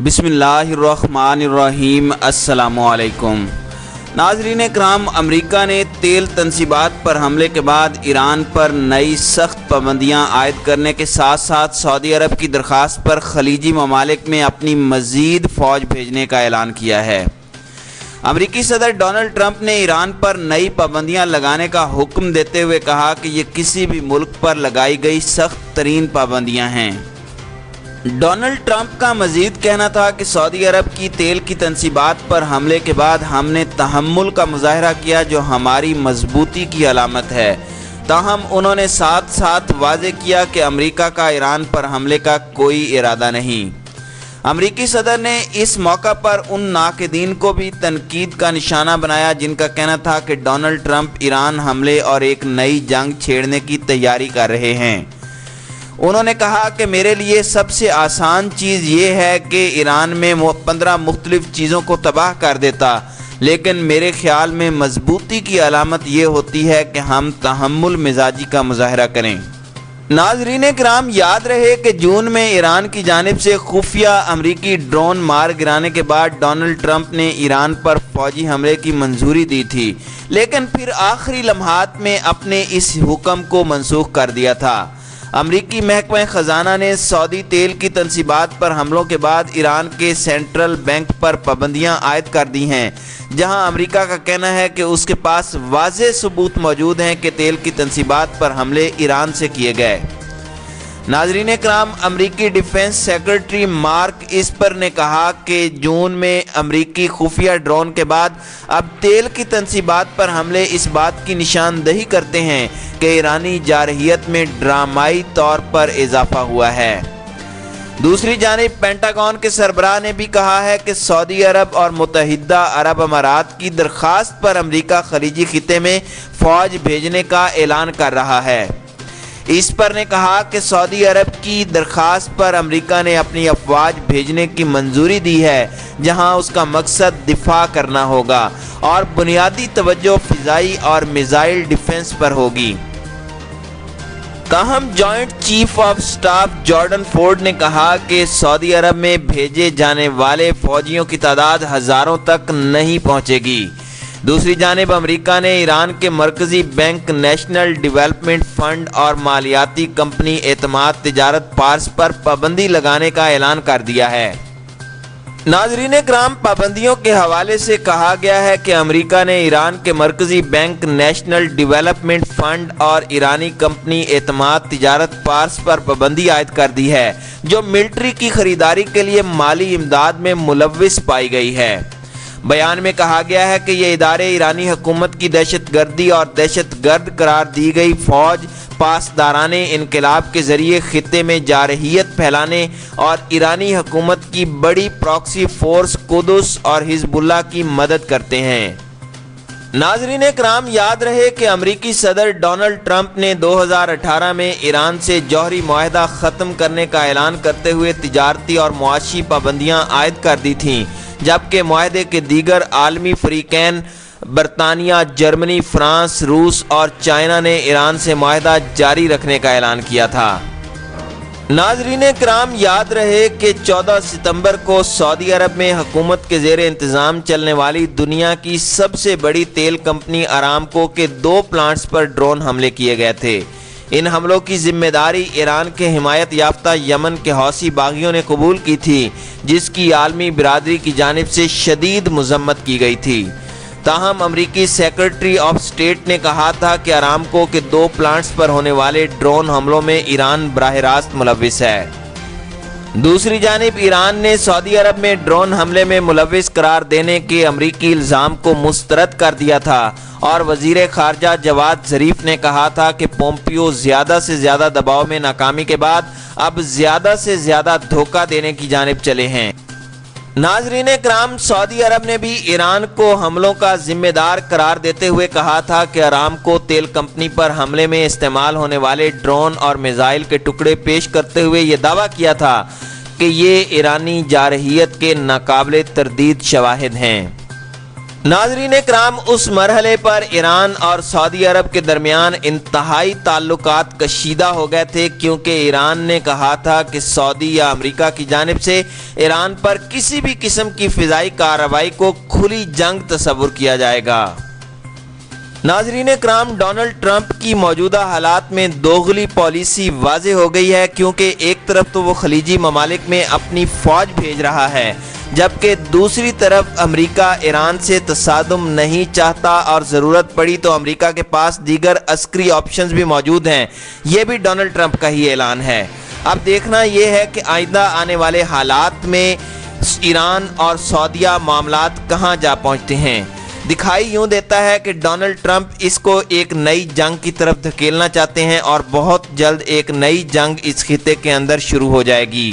बिस्मिल्लाहिर्रहमानिर्रहीम। अस्सलामुअलैकुम नाज़रीन कराम, अमेरिका ने तेल तनसीबात पर हमले के बाद ईरान पर नई सख्त पाबंदियां आयद करने के साथ साथ सऊदी अरब की दरख्वास्त पर खलीजी ममालिक में अपनी मज़ीद फ़ौज भेजने का ऐलान किया है। अमेरिकी सदर डोनाल्ड ट्रंप ने ईरान पर नई पाबंदियां लगाने का हुक्म देते हुए कहा कि ये किसी भी मुल्क पर लगाई गई सख्त तरीन पाबंदियां हैं। डोनाल्ड ट्रंप का मजीद कहना था कि सऊदी अरब की तेल की तनसीबात पर हमले के बाद हमने तहम्मुल का मुजाहरा किया, जो हमारी मजबूती की अलामत है। ताहम उन्होंने साथ साथ वाज़ेह किया कि अमेरिका का ईरान पर हमले का कोई इरादा नहीं। अमेरिकी सदर ने इस मौका पर उन नाक़दीन को भी तनकीद का निशाना बनाया जिनका कहना था कि डोनाल्ड ट्रंप ईरान हमले और एक नई जंग छेड़ने की तैयारी कर रहे हैं। उन्होंने कहा कि मेरे लिए सबसे आसान चीज़ ये है कि ईरान में 15 मुख्तलिफ चीज़ों को तबाह कर देता, लेकिन मेरे ख्याल में मजबूती की अलामत ये होती है कि हम तहम्मुल मिजाजी का मुजाहरा करें। नाज़रीन किराम, याद रहे कि जून में ईरान की जानिब से खुफिया अमरीकी ड्रोन मार गिराने के बाद डोनाल्ड ट्रंप ने ईरान पर फौजी हमले की मंजूरी दी थी, लेकिन फिर आखिरी लम्हात में अपने इस हुक्म को मनसूख कर दिया था। अमरीकी महकमा ख़जाना ने सऊदी तेल की तनसीबात पर हमलों के बाद ईरान के सेंट्रल बैंक पर पाबंदियां आयद कर दी हैं, जहां अमरीका का कहना है कि उसके पास वाज़ेह सबूत मौजूद हैं कि तेल की तनसीबात पर हमले ईरान से किए गए। नाज़रीन कराम, अमरीकी डिफेंस सेक्रेटरी मार्क इस्पर ने कहा कि जून में अमरीकी खुफिया ड्रोन के बाद अब तेल की तनसीबात पर हमले इस बात की निशानदही करते हैं कि ईरानी जारहियत में ड्रामाई तौर पर इजाफा हुआ है। दूसरी जानिब पेंटागन के सरबराह ने भी कहा है कि सऊदी अरब और मुत्तहिदा अरब अमारात की दरख्वास्त पर अमरीका खलीजी खिते में फ़ौज भेजने का ऐलान कर रहा है। इस पर ने कहा कि सऊदी अरब की दरख्वास्त पर अमेरिका ने अपनी अफवाज भेजने की मंजूरी दी है, जहां उसका मकसद दिफा करना होगा और बुनियादी तवज्जो फ़िज़ाई और मिसाइल डिफेंस पर होगी। ताहम joint chief of staff Jordan Ford ने कहा कि सऊदी अरब में भेजे जाने वाले फौजियों की तादाद हज़ारों तक नहीं पहुंचेगी। दूसरी जानिब अमेरिका ने ईरान के मरकजी बैंक, नेशनल डेवलपमेंट फंड और मालियाती कंपनी एतमाद तिजारत पार्स पर पाबंदी लगाने का ऐलान कर दिया है। नाज़रीन कराम, पाबंदियों के हवाले से कहा गया है कि अमेरिका ने ईरान के मरकजी बैंक, नेशनल डेवलपमेंट फंड और ईरानी कंपनी एतमाद तिजारत पार्स पर पाबंदी आयद कर दी है, जो मिलिट्री की खरीदारी के लिए माली इमदाद में मुलव्विस पाई गई है। बयान में कहा गया है कि ये इदारे ईरानी हुकूमत की दहशतगर्दी और दहशतगर्द करार दी गई फौज पासदाराने इनकलाब के जरिए खिते में जारहियत फैलाने और ईरानी हुकूमत की बड़ी प्रॉक्सी फोर्स कुदस और हिजबुल्लाह की मदद करते हैं। नाज़रीन कराम, याद रहे कि अमरीकी सदर डोनाल्ड ट्रंप ने 2018 में ईरान से जौहरी मुआहदा ख़त्म करने का ऐलान करते हुए तिजारती और मुआशी पाबंदियाँ आयद कर दी थीं, जबकि मुआहदे के दीगर आलमी फ़रीक़ैन बरतानिया, जर्मनी, फ्रांस, रूस और चाइना ने ईरान से मुआहदा जारी रखने का ऐलान किया था। नाज़रीन कराम, याद रहे कि 14 सितंबर को सऊदी अरब में हुकूमत के ज़ेर इंतज़ाम चलने वाली दुनिया की सबसे बड़ी तेल कंपनी अरामको के 2 प्लांट्स पर ड्रोन हमले किए गए थे। इन हमलों की जिम्मेदारी ईरान के हिमायत याफ्ता यमन के हौसी बागियों ने कबूल की थी, जिसकी आलमी बिरादरी की जानिब से शदीद मजम्मत की गई थी। ताहम अमरीकी सेक्रेटरी ऑफ स्टेट ने कहा था कि अरामको के 2 प्लांट्स पर होने वाले ड्रोन हमलों में ईरान बराह रास्त मुलव्विस है। दूसरी जानिब ईरान ने सऊदी अरब में ड्रोन हमले में मुलव्विस करार देने के अमरीकी इल्ज़ाम को मुस्तरद कर दिया था और वज़ीर ख़ारजा जवाद ज़रीफ ने कहा था कि पोम्पियो ज़्यादा से ज़्यादा दबाव में नाकामी के बाद अब ज़्यादा से ज़्यादा धोखा देने की जानिब चले हैं। नाज़रीन कराम, सऊदी अरब ने भी ईरान को हमलों का जिम्मेदार करार देते हुए कहा था कि अरामको तेल कंपनी पर हमले में इस्तेमाल होने वाले ड्रोन और मिसाइल के टुकड़े पेश करते हुए ये दावा किया था कि ये ईरानी जारहियत के नाकाबिले तरदीद शवाहिद हैं। ناظرین کرام، اس مرحلے پر ایران اور سعودی عرب کے درمیان انتہائی تعلقات کشیدہ ہو گئے تھے، کیونکہ ایران نے کہا تھا کہ سعودی یا امریکہ کی جانب سے ایران پر کسی بھی قسم کی فضائی کارروائی کو کھلی جنگ تصور کیا جائے گا۔ ناظرین کرام، ڈونلڈ ٹرمپ کی موجودہ حالات میں دوغلی پالیسی واضح ہو گئی ہے، کیونکہ ایک طرف تو وہ خلیجی ممالک میں اپنی فوج بھیج رہا ہے، جبکہ دوسری طرف امریکہ ایران سے تصادم نہیں چاہتا اور ضرورت پڑی تو امریکہ کے پاس دیگر عسکری آپشنز بھی موجود ہیں۔ یہ بھی ڈونلڈ ٹرمپ کا ہی اعلان ہے۔ اب دیکھنا یہ ہے کہ آئندہ آنے والے حالات میں ایران اور سعودیہ معاملات کہاں جا پہنچتے ہیں۔ دکھائی یوں دیتا ہے کہ ڈونلڈ ٹرمپ اس کو ایک نئی جنگ کی طرف دھکیلنا چاہتے ہیں اور بہت جلد ایک نئی جنگ اس خطے کے اندر شروع ہو جائے گی۔